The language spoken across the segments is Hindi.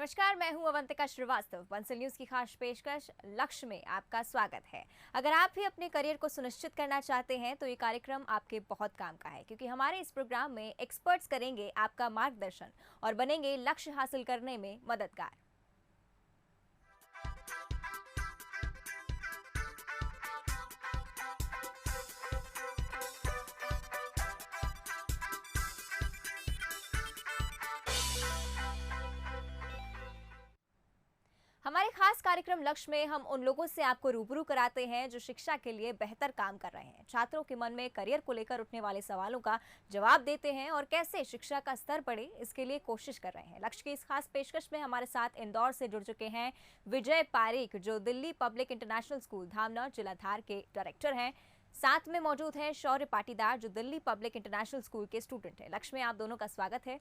नमस्कार, मैं हूं अवंतिका श्रीवास्तव। बंसल न्यूज की खास पेशकश लक्ष्य में आपका स्वागत है। अगर आप भी अपने करियर को सुनिश्चित करना चाहते हैं तो ये कार्यक्रम आपके बहुत काम का है, क्योंकि हमारे इस प्रोग्राम में एक्सपर्ट्स करेंगे आपका मार्गदर्शन और बनेंगे लक्ष्य हासिल करने में मददगार। हमारे खास कार्यक्रम लक्ष्य में हम उन लोगों से आपको रूबरू कराते हैं जो शिक्षा के लिए बेहतर काम कर रहे हैं, छात्रों के मन में करियर को लेकर उठने वाले सवालों का जवाब देते हैं और कैसे शिक्षा का स्तर बढ़े इसके लिए कोशिश कर रहे हैं। लक्ष्य की इस खास पेशकश में हमारे साथ इंदौर से जुड़ चुके हैं विजय पारीक, जो दिल्ली पब्लिक इंटरनेशनल स्कूल धामनौर जिला धार के डायरेक्टर हैं। साथ में मौजूद हैं शौर्य पाटीदार, जो दिल्ली पब्लिक इंटरनेशनल स्कूल के स्टूडेंट है। लक्ष्य में आप दोनों का स्वागत है।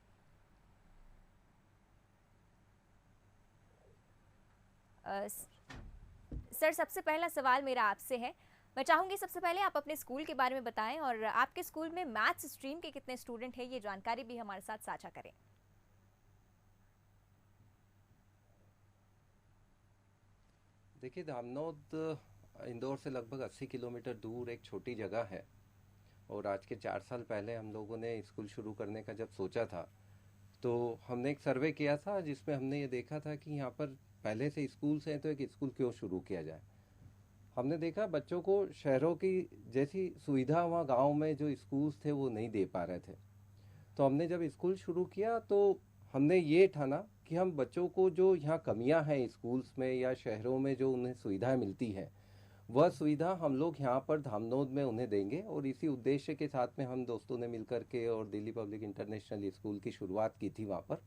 सर, सबसे पहला सवाल मेरा आपसे है। मैं चाहूंगी सबसे पहले आप अपने स्कूल के बारे में बताएं और आपके स्कूल में मैथ्स स्ट्रीम के कितने स्टूडेंट हैं, ये जानकारी भी हमारे साथ साझा करें। देखिए, धामनौद इंदौर से लगभग 80 किलोमीटर दूर एक छोटी जगह है और आज के 4 साल पहले हम लोगों ने स्कूल शुरू करने का जब सोचा था तो हमने एक सर्वे किया था जिसमें हमने ये देखा था कि यहाँ पर पहले से स्कूल्स हैं तो एक स्कूल क्यों शुरू किया जाए। हमने देखा बच्चों को शहरों की जैसी सुविधा वहाँ गांव में जो स्कूल्स थे वो नहीं दे पा रहे थे। तो हमने जब स्कूल शुरू किया तो हमने ये ठाना कि हम बच्चों को जो यहाँ कमियां हैं स्कूल्स में या शहरों में जो उन्हें सुविधाएं मिलती हैं वह सुविधा हम लोग यहाँ पर धामनौद में उन्हें देंगे। और इसी उद्देश्य के साथ में हम दोस्तों ने मिलकर के और दिल्ली पब्लिक इंटरनेशनल स्कूल की शुरुआत की थी वहाँ पर,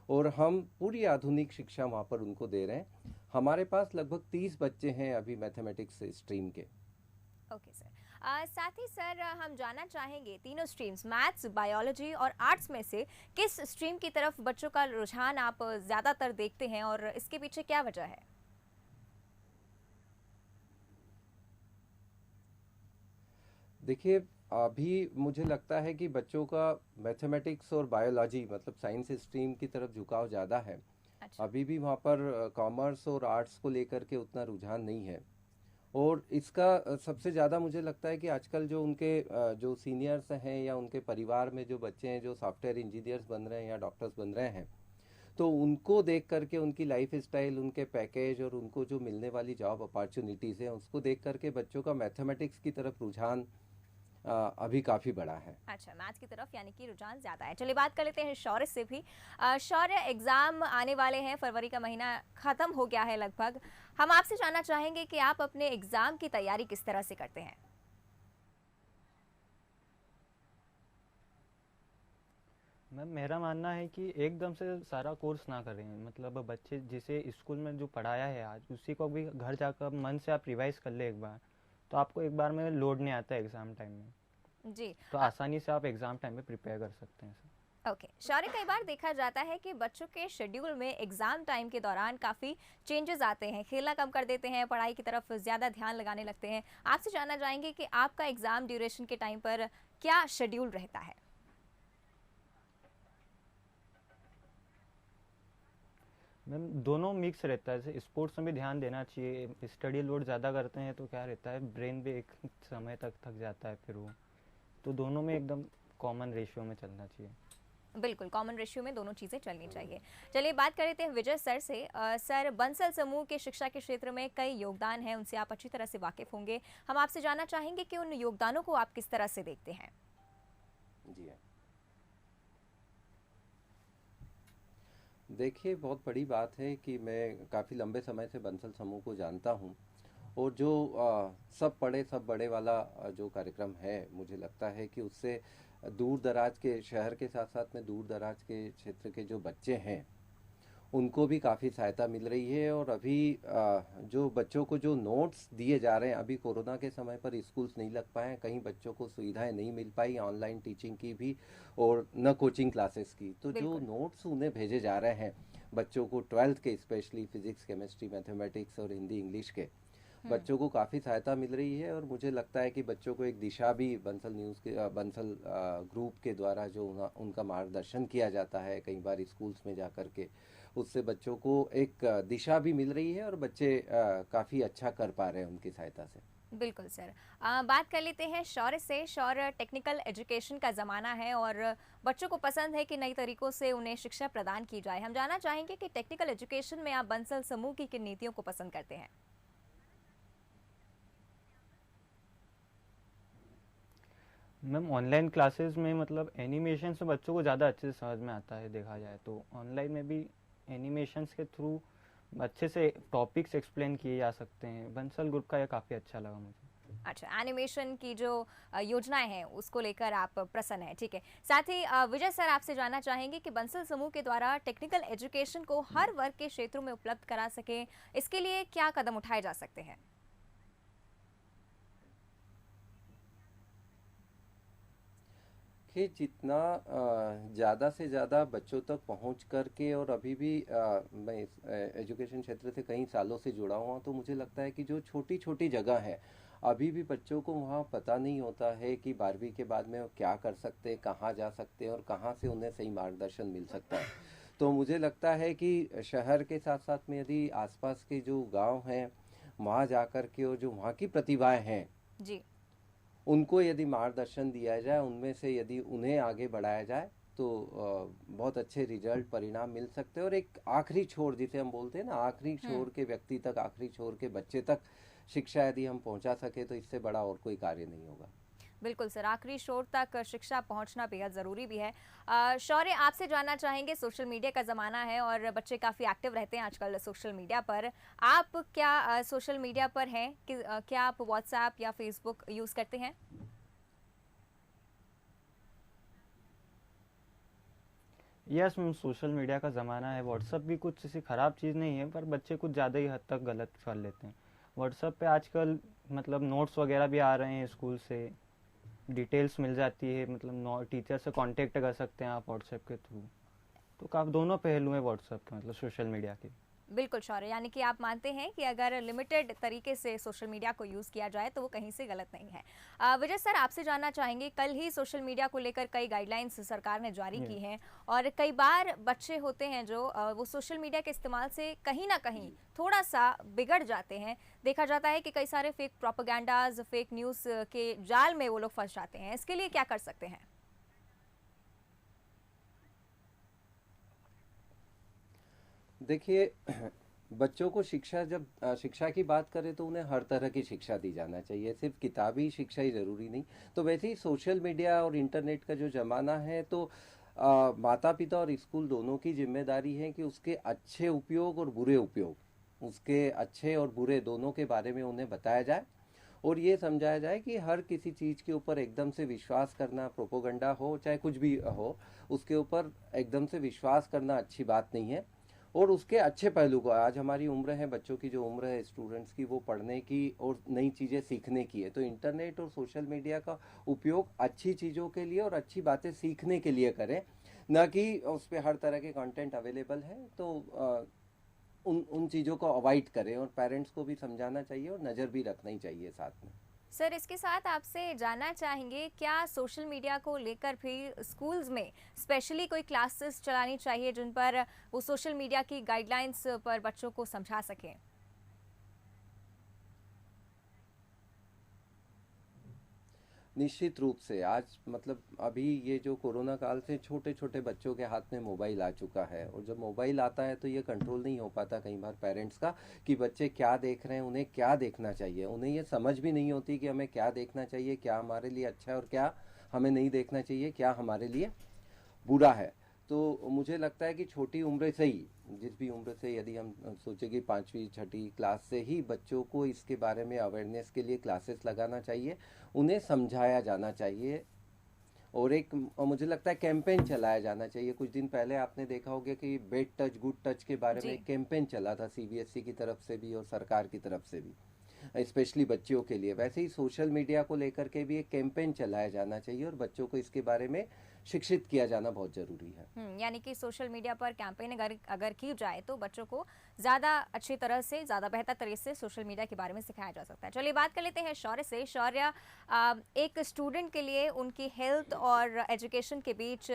और हम पूरी आधुनिक शिक्षा वहाँ पर उनको दे रहे हैं। हमारे पास लगभग 30 बच्चे हैं अभी मैथमेटिक्स स्ट्रीम के। ओके सर, साथ ही सर हम जानना चाहेंगे तीनों स्ट्रीम्स मैथ्स, बायोलॉजी और आर्ट्स में से किस स्ट्रीम की तरफ बच्चों का रुझान आप ज़्यादातर देखते हैं और इसके पीछे क्या वजह है? देखिए, अभी मुझे लगता है कि बच्चों का मैथमेटिक्स और बायोलॉजी मतलब साइंस स्ट्रीम की तरफ झुकाव ज़्यादा है। अच्छा। अभी भी वहाँ पर कॉमर्स और आर्ट्स को लेकर के उतना रुझान नहीं है। और इसका सबसे ज़्यादा मुझे लगता है कि आजकल जो उनके जो सीनियर्स हैं या उनके परिवार में जो बच्चे हैं जो सॉफ्टवेयर इंजीनियर्स बन रहे हैं या डॉक्टर्स बन रहे हैं, तो उनको देख करके उनकी लाइफ स्टाइल, उनके पैकेज और उनको जो मिलने वाली जॉब अपॉर्चुनिटीज़ हैं उसको देख करके बच्चों का मैथमेटिक्स की तरफ रुझान अभी काफ़ी बड़ा है। अच्छा, मैथ्स की तरफ यानी कि रुझान ज़्यादा है। चलिए बात कर लेते हैं शौर्य से भी। शौर्य, एग्ज़ाम आने वाले हैं, फरवरी का महीना ख़त्म हो गया है लगभग। हम आपसे जानना चाहेंगे कि आप अपने एग्ज़ाम की तैयारी किस तरह से करते हैं? मैम, मेरा मानना है कि एकदम से सारा कोर्स ना करें। मतलब बच्चे जिसे स्कूल में जो पढ़ाया है आज उसी को भी घर जाकर मन से आप रिवाइज कर ले एक बार, तो आपको एक बार में लोड नहीं आता है एग्ज़ाम टाइम में। जी। तो आसानी से आप एग्ज़ाम टाइम में प्रिपेयर कर सकते हैं सर। ओके शौर्य, कई बार देखा जाता है कि बच्चों के शेड्यूल में एग्जाम टाइम के दौरान काफ़ी चेंजेस आते हैं, खेलना कम कर देते हैं, पढ़ाई की तरफ ज़्यादा ध्यान लगाने लगते हैं। आपसे जानना चाहेंगे कि आपका एग्जाम ड्यूरेशन के टाइम पर क्या शेड्यूल रहता है? मैम, दोनों मिक्स रहता है। जैसे स्पोर्ट्स में भी ध्यान देना चाहिए। स्टडी लोड ज़्यादा करते हैं तो क्या रहता है, ब्रेन भी एक समय तक थक जाता है फिर वो। तो दोनों में एकदम कॉमन रेशियो में चलना चाहिए। बिल्कुल, कॉमन रेशियो में दोनों चीज़ें चलनी चाहिए। चलिए बात कर लेते हैं विजय सर से। सर, बंसल समूह के शिक्षा के क्षेत्र में कई योगदान हैं, उनसे आप अच्छी तरह से वाकिफ़ होंगे। हम आपसे जानना चाहेंगे कि उन योगदानों को आप किस तरह से देखते हैं? जी हाँ, देखिए, बहुत बड़ी बात है कि मैं काफ़ी लंबे समय से बंसल समूह को जानता हूँ और जो सब पढ़े सब बड़े वाला जो कार्यक्रम है, मुझे लगता है कि उससे दूर दराज के शहर के साथ साथ में दूर दराज के क्षेत्र के जो बच्चे हैं उनको भी काफ़ी सहायता मिल रही है। और अभी जो बच्चों को जो नोट्स दिए जा रहे हैं, अभी कोरोना के समय पर स्कूल्स नहीं लग पाए, कहीं बच्चों को सुविधाएं नहीं मिल पाई ऑनलाइन टीचिंग की भी और न कोचिंग क्लासेस की, तो जो नोट्स उन्हें भेजे जा रहे हैं बच्चों को 12th के, स्पेशली फिजिक्स, केमिस्ट्री, मैथमेटिक्स और हिंदी इंग्लिश के बच्चों को काफ़ी सहायता मिल रही है। और मुझे लगता है कि बच्चों को एक दिशा भी बंसल न्यूज़ के बंसल ग्रुप के द्वारा जो उनका मार्गदर्शन किया जाता है कई बार स्कूल्स में जा कर के, उससे बच्चों को एक दिशा भी मिल रही है और बच्चे काफ़ी अच्छा कर पा रहे हैं उनकी सहायता से। बिल्कुल सर। बात कर लेते हैं शौर्य से। शौर्य, टेक्निकल एजुकेशन का ज़माना है और बच्चों को पसंद है कि नई तरीकों से उन्हें शिक्षा प्रदान की जाए। हम जानना चाहेंगे कि टेक्निकल एजुकेशन में आप बंसल समूह की किन नीतियों को पसंद करते हैं? मैम ऑनलाइन क्लासेस में मतलब एनिमेशन से बच्चों को ज़्यादा अच्छे से समझ में आता है, देखा जाए तो ऑनलाइन में भी एनिमेशंस के थ्रू अच्छे से टॉपिक्स एक्सप्लेन किए जा सकते हैं। बंसल ग्रुप का ये काफ़ी अच्छा लगा मुझे। अच्छा, एनिमेशन की जो योजनाएं हैं उसको लेकर आप प्रसन्न हैं, ठीक है। साथ ही विजय सर, आपसे जानना चाहेंगे कि बंसल समूह के द्वारा टेक्निकल एजुकेशन को हर वर्ग के क्षेत्रों में उपलब्ध करा सके, इसके लिए क्या कदम उठाए जा सकते हैं? कि जितना ज़्यादा से ज़्यादा बच्चों तक पहुंच करके, और अभी भी मैं इस एजुकेशन क्षेत्र से कई सालों से जुड़ा हुआ हूँ, तो मुझे लगता है कि जो छोटी छोटी जगह है, अभी भी बच्चों को वहाँ पता नहीं होता है कि 12वीं के बाद में वो क्या कर सकते हैं, कहाँ जा सकते हैं और कहाँ से उन्हें सही मार्गदर्शन मिल सकता है। तो मुझे लगता है कि शहर के साथ साथ में यदि आसपास के जो गांव हैं, वहाँ जा कर के और जो वहाँ की प्रतिभाएं हैं, जी। उनको यदि मार्गदर्शन दिया जाए, उनमें से यदि उन्हें आगे बढ़ाया जाए, तो बहुत अच्छे रिजल्ट परिणाम मिल सकते हैं। और एक आखिरी छोर जिसे हम बोलते हैं ना, आखिरी छोर के व्यक्ति तक, आखिरी छोर के बच्चे तक शिक्षा यदि हम पहुंचा सके, तो इससे बड़ा और कोई कार्य नहीं होगा। बिल्कुल सर, आखिरी छोर तक शिक्षा पहुंचना बेहद ज़रूरी भी है। शौर्य, आपसे जानना चाहेंगे, सोशल मीडिया का ज़माना है और बच्चे काफ़ी एक्टिव रहते हैं आजकल सोशल मीडिया पर। आप क्या सोशल मीडिया पर हैं कि क्या आप व्हाट्सएप या फेसबुक यूज़ करते हैं? यस मैम, सोशल मीडिया का ज़माना है। व्हाट्सअप भी कुछ ऐसी ख़राब चीज़ नहीं है, पर बच्चे कुछ ज़्यादा ही हद तक गलत कर लेते हैं। व्हाट्सअप पे आजकल मतलब नोट्स वगैरह भी आ रहे हैं स्कूल से, डिटेल्स मिल जाती है, मतलब टीचर से कांटेक्ट कर सकते हैं आप व्हाट्सएप के थ्रू। तो काफ़ी दोनों पहलू हैं व्हाट्सएप के, मतलब सोशल मीडिया के। बिल्कुल शौर्य, यानी कि आप मानते हैं कि अगर लिमिटेड तरीके से सोशल मीडिया को यूज़ किया जाए तो वो कहीं से गलत नहीं है। विजय सर, आपसे जानना चाहेंगे, कल ही सोशल मीडिया को लेकर कई गाइडलाइंस सरकार ने जारी की हैं और कई बार बच्चे होते हैं जो वो सोशल मीडिया के इस्तेमाल से कहीं ना कहीं थोड़ा सा बिगड़ जाते हैं। देखा जाता है कि कई सारे फेक प्रोपेगेंडाज, फेक न्यूज़ के जाल में वो लोग फंस जाते हैं। इसके लिए क्या कर सकते हैं? देखिए, बच्चों को शिक्षा, जब शिक्षा की बात करें तो उन्हें हर तरह की शिक्षा दी जाना चाहिए, सिर्फ किताबी शिक्षा ही ज़रूरी नहीं। तो वैसे ही सोशल मीडिया और इंटरनेट का जो ज़माना है, तो माता पिता और स्कूल दोनों की जिम्मेदारी है कि उसके अच्छे उपयोग और बुरे उपयोग, उसके अच्छे और बुरे दोनों के बारे में उन्हें बताया जाए और ये समझाया जाए कि हर किसी चीज़ के ऊपर एकदम से विश्वास करना, प्रोपोगंडा हो चाहे कुछ भी हो, उसके ऊपर एकदम से विश्वास करना अच्छी बात नहीं है। और उसके अच्छे पहलू को, आज हमारी उम्र है, बच्चों की जो उम्र है स्टूडेंट्स की, वो पढ़ने की और नई चीज़ें सीखने की है। तो इंटरनेट और सोशल मीडिया का उपयोग अच्छी चीज़ों के लिए और अच्छी बातें सीखने के लिए करें, न कि उस पर हर तरह के कंटेंट अवेलेबल है तो उन उन चीज़ों को अवॉइड करें। और पेरेंट्स को भी समझाना चाहिए और नज़र भी रखना ही चाहिए साथ में। सर, इसके साथ आपसे जानना चाहेंगे, क्या सोशल मीडिया को लेकर भी स्कूल्स में स्पेशली कोई क्लासेस चलानी चाहिए जिन पर वो सोशल मीडिया की गाइडलाइंस पर बच्चों को समझा सकें? निश्चित रूप से आज मतलब अभी ये जो कोरोना काल से छोटे छोटे बच्चों के हाथ में मोबाइल आ चुका है, और जब मोबाइल आता है तो ये कंट्रोल नहीं हो पाता कई बार पेरेंट्स का कि बच्चे क्या देख रहे हैं, उन्हें क्या देखना चाहिए। उन्हें ये समझ भी नहीं होती कि हमें क्या देखना चाहिए, क्या हमारे लिए अच्छा है और क्या हमें नहीं देखना चाहिए, क्या हमारे लिए बुरा है। तो मुझे लगता है कि छोटी उम्र से ही, जिस भी उम्र से, यदि हम सोचें कि 5वीं 6ठी क्लास से ही बच्चों को इसके बारे में अवेयरनेस के लिए क्लासेस लगाना चाहिए, उन्हें समझाया जाना चाहिए। और एक मुझे लगता है कैंपेन चलाया जाना चाहिए। कुछ दिन पहले आपने देखा होगा कि बेड टच गुड टच के बारे में एक कैंपेन चला था, सीबीएसई की तरफ से भी और सरकार की तरफ से भी, स्पेशली बच्चियों के लिए। वैसे ही सोशल मीडिया को लेकर के भी एक कैंपेन चलाया जाना चाहिए और बच्चों को इसके बारे में शिक्षित किया जाना बहुत ज़रूरी है। यानी कि सोशल मीडिया पर कैंपेन अगर अगर की जाए तो बच्चों को ज़्यादा अच्छी तरह से, ज़्यादा बेहतर तरीके से सोशल मीडिया के बारे में सिखाया जा सकता है। चलिए बात कर लेते हैं शौर्य से। शौर्य, एक स्टूडेंट के लिए उनकी हेल्थ और एजुकेशन के बीच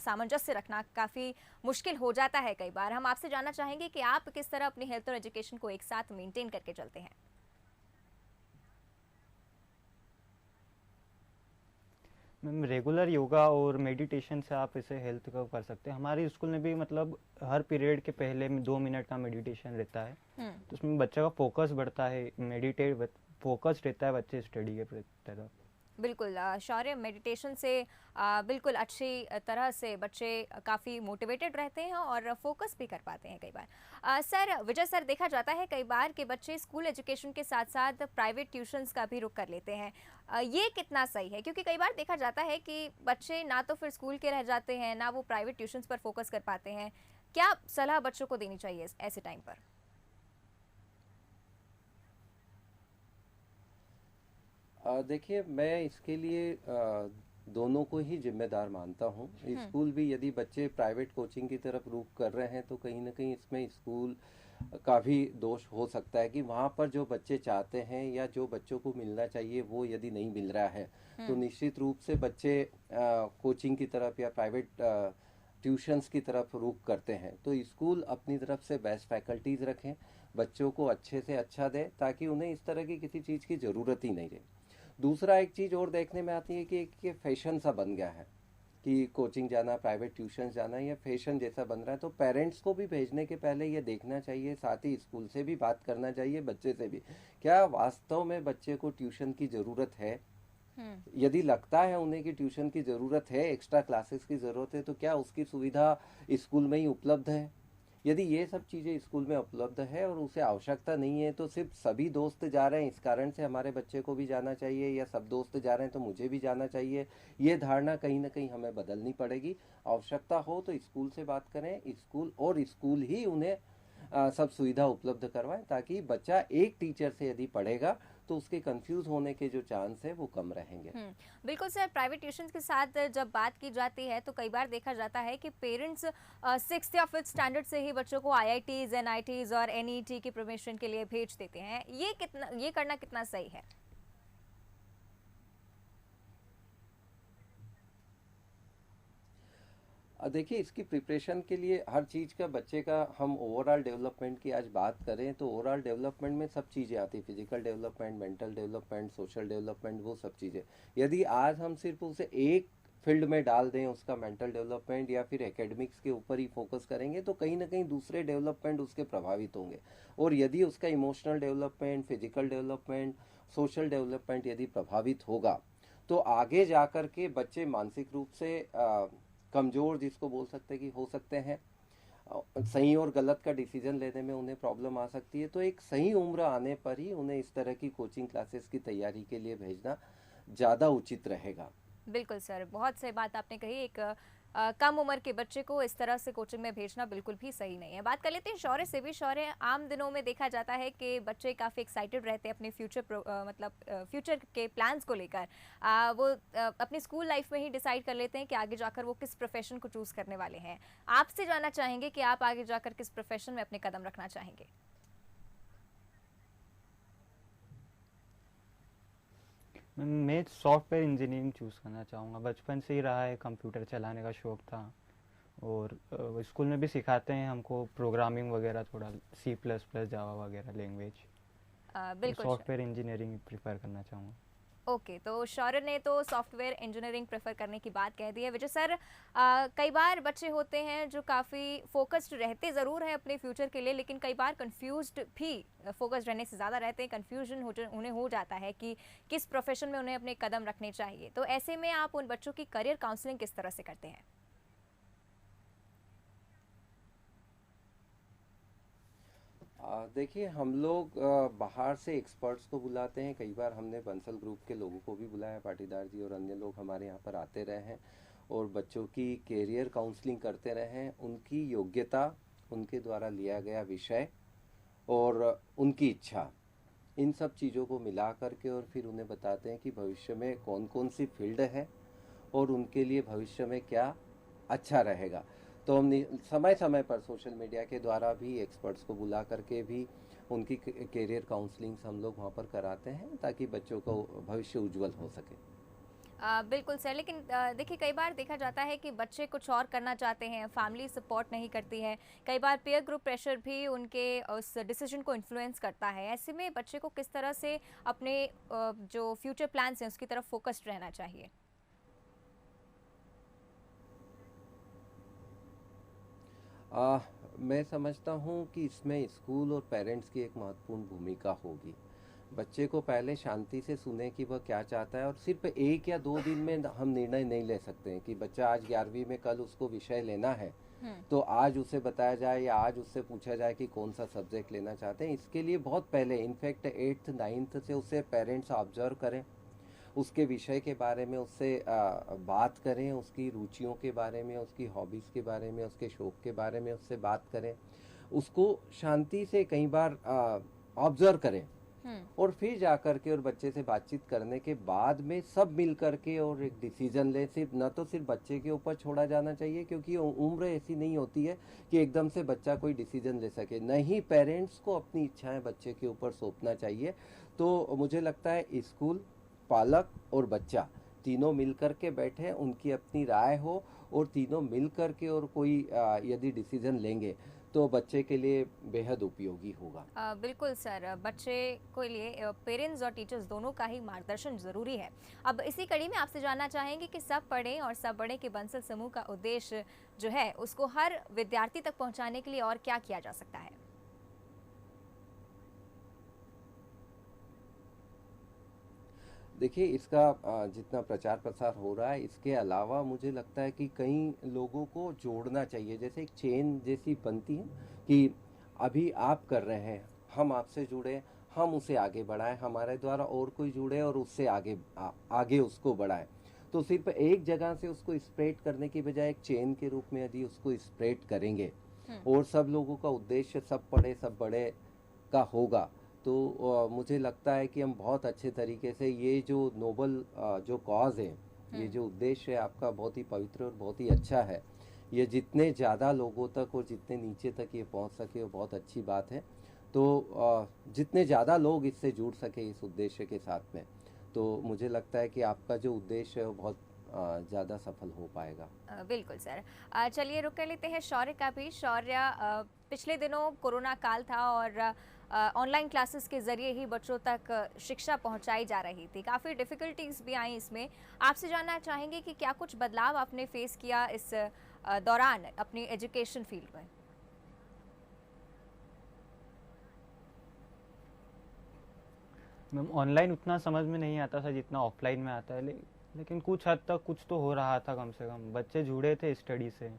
सामंजस्य रखना काफ़ी मुश्किल हो जाता है कई बार। हम आपसे जानना चाहेंगे कि आप किस तरह अपनी हेल्थ और एजुकेशन को एक साथ मेंटेन करके चलते हैं। मैम, रेगुलर योगा और मेडिटेशन से आप इसे हेल्थ का कर सकते हैं। हमारे स्कूल में भी मतलब हर पीरियड के पहले में 2 मिनट का मेडिटेशन रहता है, तो उसमें बच्चे का फोकस बढ़ता है, फोकस रहता है बच्चे स्टडी के तरफ। बिल्कुल शौर्य, मेडिटेशन से बिल्कुल अच्छी तरह से बच्चे काफ़ी मोटिवेटेड रहते हैं और फोकस भी कर पाते हैं कई बार। सर, विजय सर, देखा जाता है कई बार कि बच्चे स्कूल एजुकेशन के साथ साथ प्राइवेट ट्यूशन्स का भी रुख कर लेते हैं। ये कितना सही है? क्योंकि कई बार देखा जाता है कि बच्चे ना तो फिर स्कूल के रह जाते हैं, ना वो प्राइवेट ट्यूशन्स पर फोकस कर पाते हैं। क्या सलाह बच्चों को देनी चाहिए ऐसे टाइम पर? देखिए, मैं इसके लिए दोनों को ही जिम्मेदार मानता हूँ। स्कूल भी यदि बच्चे प्राइवेट कोचिंग की तरफ रुख कर रहे हैं तो कहीं ना कहीं इसमें स्कूल का भी दोष हो सकता है कि वहाँ पर जो बच्चे चाहते हैं या जो बच्चों को मिलना चाहिए वो यदि नहीं मिल रहा है तो निश्चित रूप से बच्चे कोचिंग की तरफ या प्राइवेट ट्यूशन्स की तरफ रुख करते हैं। तो स्कूल अपनी तरफ से बेस्ट फैकल्टीज़ रखें, बच्चों को अच्छे से अच्छा दें ताकि उन्हें इस तरह की किसी चीज़ की ज़रूरत ही नहीं रहे। दूसरा एक चीज़ और देखने में आती है कि एक फैशन सा बन गया है कि कोचिंग जाना, प्राइवेट ट्यूशन जाना, ये फैशन जैसा बन रहा है। तो पेरेंट्स को भी भेजने के पहले ये देखना चाहिए, साथ ही स्कूल से भी बात करना चाहिए, बच्चे से भी, क्या वास्तव में बच्चे को ट्यूशन की ज़रूरत है। यदि लगता है उन्हें कि ट्यूशन की ज़रूरत है, एक्स्ट्रा क्लासेस की ज़रूरत है, तो क्या उसकी सुविधा स्कूल में ही उपलब्ध है। यदि ये सब चीज़ें स्कूल में उपलब्ध है और उसे आवश्यकता नहीं है तो सिर्फ सभी दोस्त जा रहे हैं इस कारण से हमारे बच्चे को भी जाना चाहिए, या सब दोस्त जा रहे हैं तो मुझे भी जाना चाहिए, ये धारणा कहीं ना कहीं हमें बदलनी पड़ेगी। आवश्यकता हो तो स्कूल से बात करें, स्कूल ही उन्हें सब सुविधा उपलब्ध करवाएं ताकि बच्चा एक टीचर से यदि पढ़ेगा तो उसके कंफ्यूज होने के जो चांस है वो कम रहेंगे। बिल्कुल सर, प्राइवेट ट्यूशन के साथ जब बात की जाती है तो कई बार देखा जाता है कि पेरेंट्स 6th या 5th स्टैंडर्ड से ही बच्चों को IITs, NITs और NET की प्रमोशन के लिए भेज देते हैं। ये करना कितना सही है? देखिए, इसकी प्रिपरेशन के लिए हर चीज़ का बच्चे का, हम ओवरऑल डेवलपमेंट की आज बात करें तो ओवरऑल डेवलपमेंट में सब चीज़ें आती हैं, physical development, mental development, social development, वो सब चीज़ें। यदि आज हम सिर्फ उसे एक फील्ड में डाल दें, उसका मेंटल डेवलपमेंट या फिर एकेडमिक्स के ऊपर ही फोकस करेंगे तो कहीं ना कहीं दूसरे डेवलपमेंट उसके प्रभावित होंगे। और यदि उसका emotional development, physical development, social development यदि प्रभावित होगा तो आगे जा कर के बच्चे मानसिक रूप से कमज़ोर, जिसको बोल सकते हैं कि हो सकते हैं, सही और गलत का डिसीजन लेने में उन्हें प्रॉब्लम आ सकती है। तो एक सही उम्र आने पर ही उन्हें इस तरह की कोचिंग क्लासेस की तैयारी के लिए भेजना ज़्यादा उचित रहेगा। बिल्कुल सर, बहुत सही बात आपने कही। एक कम उम्र के बच्चे को इस तरह से कोचिंग में भेजना बिल्कुल भी सही नहीं है। बात कर लेते हैं शौर्य से भी। शौर्य, आम दिनों में देखा जाता है कि बच्चे काफ़ी एक्साइटेड रहते हैं अपने फ्यूचर के प्लान्स को लेकर। वो अपनी स्कूल लाइफ में ही डिसाइड कर लेते हैं कि आगे जाकर वो किस प्रोफेशन को चूज़ करने वाले हैं। आपसे जानना चाहेंगे कि आप आगे जाकर किस प्रोफेशन में अपने कदम रखना चाहेंगे? मैं सॉफ्टवेयर इंजीनियरिंग चूज़ करना चाहूँगा। बचपन से ही रहा है, कंप्यूटर चलाने का शौक़ था और स्कूल में भी सिखाते हैं हमको प्रोग्रामिंग वगैरह, थोड़ा C++, जावा वगैरह लैंग्वेज। बिल्कुल सॉफ्टवेयर इंजीनियरिंग प्रेफर करना चाहूँगा। ओके, तो शौर्य ने तो सॉफ्टवेयर इंजीनियरिंग प्रेफर करने की बात कह दी है। विजय सर, कई बार बच्चे होते हैं जो काफ़ी फोकस्ड रहते ज़रूर हैं अपने फ्यूचर के लिए, लेकिन कई बार कंफ्यूज्ड भी फोकस्ड रहने से ज़्यादा रहते हैं, कन्फ्यूजन उन्हें हो जाता है कि किस प्रोफेशन में उन्हें अपने कदम रखने चाहिए। तो ऐसे में आप उन बच्चों की करियर काउंसलिंग किस तरह से करते हैं? देखिए, हम लोग बाहर से एक्सपर्ट्स को बुलाते हैं। कई बार हमने बंसल ग्रुप के लोगों को भी बुलाया, पाटीदार जी और अन्य लोग हमारे यहाँ पर आते रहे हैं और बच्चों की कैरियर काउंसलिंग करते रहे हैं। उनकी योग्यता, उनके द्वारा लिया गया विषय और उनकी इच्छा, इन सब चीज़ों को मिला करके और फिर उन्हें बताते हैं कि भविष्य में कौन कौन सी फील्ड है और उनके लिए भविष्य में क्या अच्छा रहेगा। तो हम समय समय पर सोशल मीडिया के द्वारा भी एक्सपर्ट्स को बुला करके भी उनकी करियर काउंसलिंग्स हम लोग वहाँ पर कराते हैं, ताकि बच्चों का भविष्य उज्जवल हो सके। बिल्कुल सर, लेकिन देखिए कई बार देखा जाता है कि बच्चे कुछ और करना चाहते हैं, फैमिली सपोर्ट नहीं करती है, कई बार पीयर ग्रुप प्रेशर भी उनके उस डिसीजन को इन्फ्लुएंस करता है। ऐसे में बच्चे को किस तरह से अपने जो फ्यूचर प्लान्स हैं उसकी तरफ फोकस्ड रहना चाहिए? आ, मैं समझता हूँ कि इसमें स्कूल और पेरेंट्स की एक महत्वपूर्ण भूमिका होगी। बच्चे को पहले शांति से सुने कि वह क्या चाहता है, और सिर्फ 1 या 2 दिन में हम निर्णय नहीं ले सकते हैं कि बच्चा आज 11वीं में, कल उसको विषय लेना है तो आज उसे बताया जाए या आज उससे पूछा जाए कि कौन सा सब्जेक्ट लेना चाहते हैं। इसके लिए बहुत पहले, इनफैक्ट 8th 9th से उसे पेरेंट्स ऑब्जर्व करें, उसके विषय के बारे में उससे बात करें, उसकी रुचियों के बारे में, उसकी हॉबीज़ के बारे में, उसके शौक के बारे में उससे बात करें, उसको शांति से कई बार ऑब्जर्व करें, और फिर जा कर के और बच्चे से बातचीत करने के बाद में सब मिल कर के और एक डिसीजन ले। सिर्फ न तो सिर्फ बच्चे के ऊपर छोड़ा जाना चाहिए, क्योंकि उम्र ऐसी नहीं होती है कि एकदम से बच्चा कोई डिसीजन ले सके। नहीं, पेरेंट्स को अपनी इच्छाएं बच्चे के ऊपर सौंपना चाहिए। तो मुझे लगता है स्कूल, पालक और बच्चा तीनों मिल कर के बैठे, उनकी अपनी राय हो, और तीनों मिल कर के और कोई यदि डिसीजन लेंगे तो बच्चे के लिए बेहद उपयोगी होगा। बिल्कुल सर, बच्चे के लिए पेरेंट्स और टीचर्स दोनों का ही मार्गदर्शन ज़रूरी है। अब इसी कड़ी में आपसे जानना चाहेंगे कि सब पढ़ें और सब बढ़ें के बंसल समूह का उद्देश्य जो है उसको हर विद्यार्थी तक पहुंचाने के लिए और क्या किया जा सकता है? देखिए, इसका जितना प्रचार प्रसार हो रहा है, इसके अलावा मुझे लगता है कि कई लोगों को जोड़ना चाहिए। जैसे एक चेन जैसी बनती है कि अभी आप कर रहे हैं, हम आपसे जुड़े, हम उसे आगे बढ़ाएं, हमारे द्वारा और कोई जुड़े और उससे आगे उसको बढ़ाएं। तो सिर्फ एक जगह से उसको स्प्रेड करने की बजाय एक चेन के रूप में यदि उसको स्प्रेड करेंगे और सब लोगों का उद्देश्य सब पढ़े सब बड़े का होगा, तो मुझे लगता है कि हम बहुत अच्छे तरीके से ये जो नोबल जो कॉज है, ये जो उद्देश्य है आपका, बहुत ही पवित्र और बहुत ही अच्छा है। ये जितने ज़्यादा लोगों तक और जितने नीचे तक ये पहुंच सके वो बहुत अच्छी बात है। तो जितने ज़्यादा लोग इससे जुड़ सके इस उद्देश्य के साथ में, तो मुझे लगता है कि आपका जो उद्देश्य है वो बहुत ज़्यादा सफल हो पाएगा। बिल्कुल सर। चलिए रुक कर लेते हैं शौर्य का भी। शौर्य, पिछले दिनों कोरोना काल था और ऑनलाइन क्लासेस के ज़रिए ही बच्चों तक शिक्षा पहुंचाई जा रही थी। काफ़ी डिफ़िकल्टीज़ भी आई इसमें। आपसे जानना चाहेंगे कि क्या कुछ बदलाव आपने फेस किया इस दौरान अपनी एजुकेशन फील्ड में? मैम, ऑनलाइन उतना समझ में नहीं आता था जितना ऑफलाइन में आता है, लेकिन कुछ हद तक कुछ तो हो रहा था। कम से कम बच्चे जुड़े थे स्टडी से,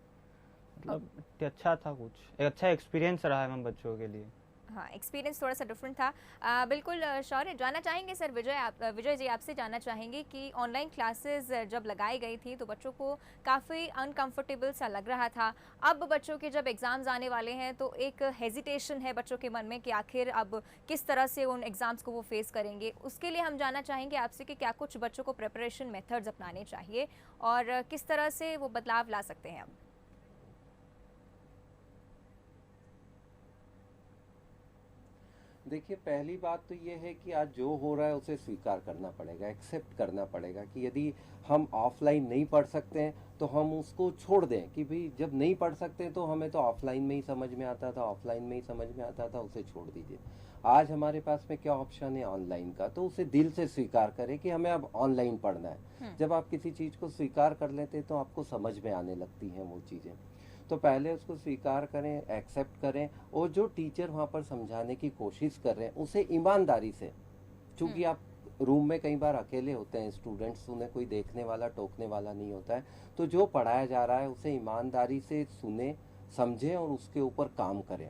मतलब अच्छा था, कुछ एक अच्छा एक्सपीरियंस रहा है मैम बच्चों के लिए। हाँ, एक्सपीरियंस थोड़ा सा डिफरेंट था। बिल्कुल शौर्य, जानना चाहेंगे सर, विजय जी आपसे जानना चाहेंगे कि ऑनलाइन क्लासेस जब लगाई गई थी तो बच्चों को काफ़ी अनकंफर्टेबल सा लग रहा था। अब बच्चों के जब एग्ज़ाम्स आने वाले हैं तो एक हेजिटेशन है बच्चों के मन में कि आखिर अब किस तरह से उन एग्ज़ाम्स को वो फेस करेंगे। उसके लिए हम जानना चाहेंगे आपसे कि क्या कुछ बच्चों को प्रिपरेशन मेथड्स अपनाने चाहिए और किस तरह से वो बदलाव ला सकते हैं अब? देखिए, पहली बात तो ये है कि आज जो हो रहा है उसे स्वीकार करना पड़ेगा, एक्सेप्ट करना पड़ेगा कि यदि हम ऑफलाइन नहीं पढ़ सकते हैं तो हम उसको छोड़ दें कि भाई जब नहीं पढ़ सकते तो हमें तो ऑफलाइन में ही समझ में आता था, ऑफलाइन में ही समझ में आता था, उसे छोड़ दीजिए। आज हमारे पास में क्या ऑप्शन है ऑनलाइन का, तो उसे दिल से स्वीकार करें कि हमें अब ऑनलाइन पढ़ना है। जब आप किसी चीज़ को स्वीकार कर लेते हैं तो आपको समझ में आने लगती हैं वो चीज़ें। तो पहले उसको स्वीकार करें, एक्सेप्ट करें, और जो टीचर वहाँ पर समझाने की कोशिश कर रहे हैं उसे ईमानदारी से, चूँकि आप रूम में कई बार अकेले होते हैं स्टूडेंट्स, उन्हें कोई देखने वाला टोकने वाला नहीं होता है, तो जो पढ़ाया जा रहा है उसे ईमानदारी से सुने, समझें और उसके ऊपर काम करें,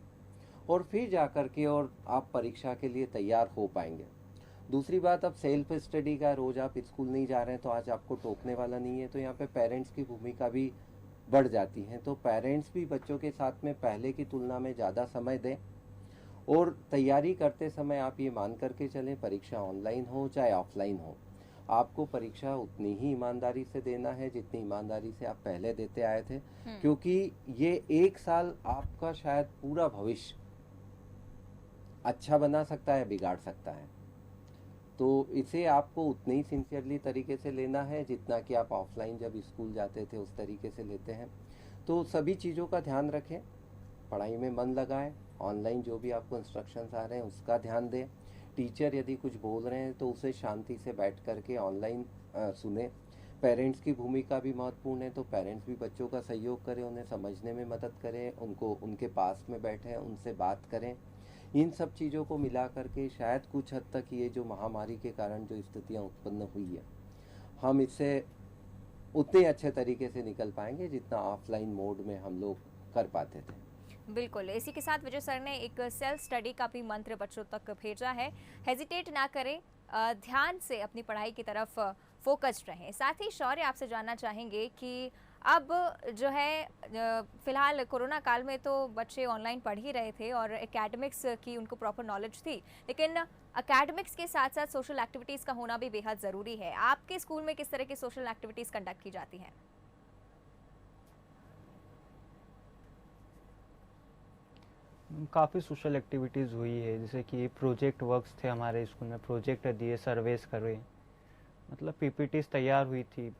और फिर जा कर के और आप परीक्षा के लिए तैयार हो पाएंगे। दूसरी बात, अब सेल्फ स्टडी का, रोज़ आप स्कूल नहीं जा रहे हैं तो आज आपको टोकने वाला नहीं है, तो यहाँ पे पेरेंट्स की भूमिका भी बढ़ जाती हैं। तो पेरेंट्स भी बच्चों के साथ में पहले की तुलना में ज़्यादा समय दें, और तैयारी करते समय आप ये मान करके चलें, परीक्षा ऑनलाइन हो चाहे ऑफलाइन हो, आपको परीक्षा उतनी ही ईमानदारी से देना है जितनी ईमानदारी से आप पहले देते आए थे, क्योंकि ये 1 साल आपका शायद पूरा भविष्य अच्छा बना सकता है, बिगाड़ सकता है। तो इसे आपको उतने ही सिंसियरली तरीके से लेना है जितना कि आप ऑफलाइन जब स्कूल जाते थे उस तरीके से लेते हैं। तो सभी चीज़ों का ध्यान रखें, पढ़ाई में मन लगाएं, ऑनलाइन जो भी आपको इंस्ट्रक्शंस आ रहे हैं उसका ध्यान दें। टीचर यदि कुछ बोल रहे हैं तो उसे शांति से बैठ करके ऑनलाइन सुने। पेरेंट्स की भूमिका भी महत्वपूर्ण है, तो पेरेंट्स भी बच्चों का सहयोग करें, उन्हें समझने में मदद करें, उनको उनके पास में बैठें, उनसे बात करें। इन सब चीज़ों को मिला करके शायद कुछ हद तक ये जो महामारी के कारण जो स्थितियाँ उत्पन्न हुई है, हम इससे उतने अच्छे तरीके से निकल पाएंगे जितना ऑफलाइन मोड में हम लोग कर पाते थे। बिल्कुल, इसी के साथ विजय सर ने एक सेल्फ स्टडी का भी मंत्र बच्चों तक भेजा है। हेजिटेट ना करें, ध्यान से अपनी पढ़ाई की तरफ फोकस्ड रहें। साथ ही शौर्य आपसे जानना चाहेंगे कि अब जो है फिलहाल कोरोना काल में तो बच्चे ऑनलाइन पढ़ ही रहे थे और एकेडमिक्स की उनको प्रॉपर नॉलेज थी, लेकिन एकेडमिक्स के साथ साथ सोशल एक्टिविटीज़ का होना भी बेहद ज़रूरी है। आपके स्कूल में किस तरह की सोशल एक्टिविटीज़ कंडक्ट की जाती हैं? काफ़ी सोशल एक्टिविटीज़ हुई है, जैसे कि प्रोजेक्ट वर्क्स थे हमारे स्कूल में, प्रोजेक्ट दिए, सर्वेस करे, मतलब पीपीटीज तैयार हुई थी,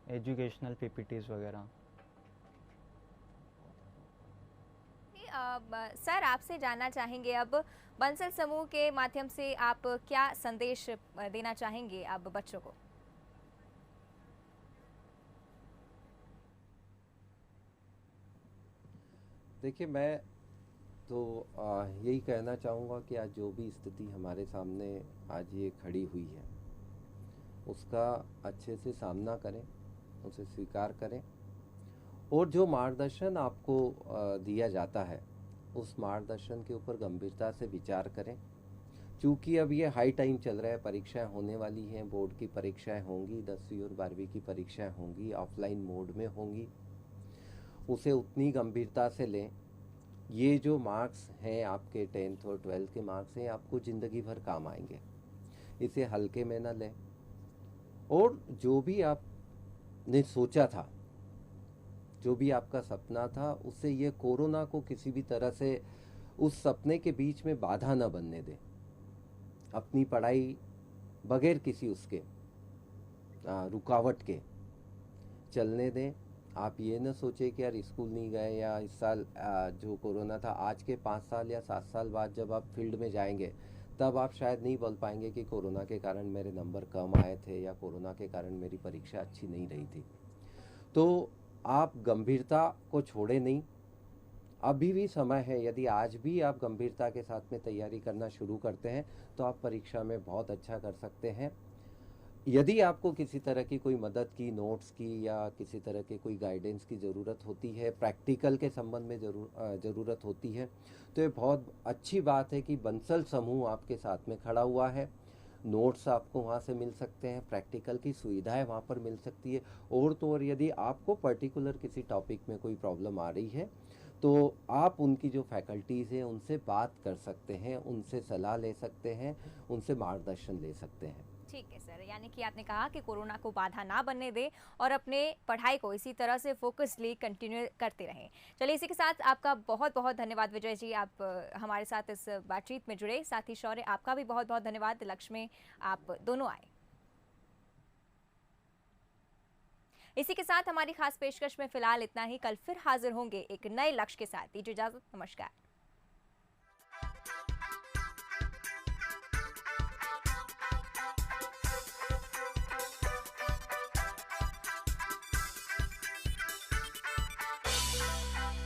एजुकेशनल पीपीटीज वगैरह। सर आपसे जानना चाहेंगे अब बंसल समूह के माध्यम से आप क्या संदेश देना चाहेंगे अब बच्चों को? देखिए, मैं तो यही कहना चाहूँगा कि आज जो भी स्थिति हमारे सामने आज ये खड़ी हुई है उसका अच्छे से सामना करें, उसे स्वीकार करें, और जो मार्गदर्शन आपको दिया जाता है उस मार्गदर्शन के ऊपर गंभीरता से विचार करें। क्योंकि अब ये हाई टाइम चल रहा है, परीक्षाएं होने वाली हैं, बोर्ड की परीक्षाएं होंगी, 10वीं और 12वीं की परीक्षाएं होंगी, ऑफलाइन मोड में होंगी, उसे उतनी गंभीरता से लें। ये जो मार्क्स हैं आपके 10th और 12th के मार्क्स हैं, आपको ज़िंदगी भर काम आएंगे, इसे हल्के में न लें। और जो भी आपने सोचा था, जो भी आपका सपना था, उससे ये कोरोना को किसी भी तरह से उस सपने के बीच में बाधा न बनने दें। अपनी पढ़ाई बगैर किसी उसके रुकावट के चलने दें। आप ये न सोचें कि यार स्कूल नहीं गए, या इस साल जो कोरोना था, आज के 5 साल या 7 साल बाद जब आप फील्ड में जाएंगे तब आप शायद नहीं बोल पाएंगे कि कोरोना के कारण मेरे नंबर कम आए थे या कोरोना के कारण मेरी परीक्षा अच्छी नहीं रही थी। तो आप गंभीरता को छोड़े नहीं, अभी भी समय है। यदि आज भी आप गंभीरता के साथ में तैयारी करना शुरू करते हैं तो आप परीक्षा में बहुत अच्छा कर सकते हैं। यदि आपको किसी तरह की कोई मदद की, नोट्स की, या किसी तरह के कोई गाइडेंस की ज़रूरत होती है, प्रैक्टिकल के संबंध में ज़रूरत होती है, तो ये बहुत अच्छी बात है कि बंसल समूह आपके साथ में खड़ा हुआ है। नोट्स आपको वहाँ से मिल सकते हैं, प्रैक्टिकल की सुविधाएं वहाँ पर मिल सकती है। और तो और यदि आपको पर्टिकुलर किसी टॉपिक में कोई प्रॉब्लम आ रही है तो आप उनकी जो फैकल्टीज़ हैं उनसे बात कर सकते हैं, उनसे सलाह ले सकते हैं, उनसे मार्गदर्शन ले सकते हैं। ठीक है सर, यानी कि आपने कहा कि कोरोना को बाधा ना बनने दें और अपने पढ़ाई को इसी तरह से फोकसली कंटिन्यू करते रहें। चलिए, इसी के साथ आपका बहुत बहुत धन्यवाद विजय जी, आप हमारे साथ इस बातचीत में जुड़े। साथ ही शौर्य, आपका भी बहुत बहुत धन्यवाद, लक्ष्य आप दोनों आए। इसी के साथ हमारी खास पेशकश में फिलहाल इतना ही। कल फिर हाजिर होंगे एक नए लक्ष्य के साथ। दीजिए इजाजत, नमस्कार।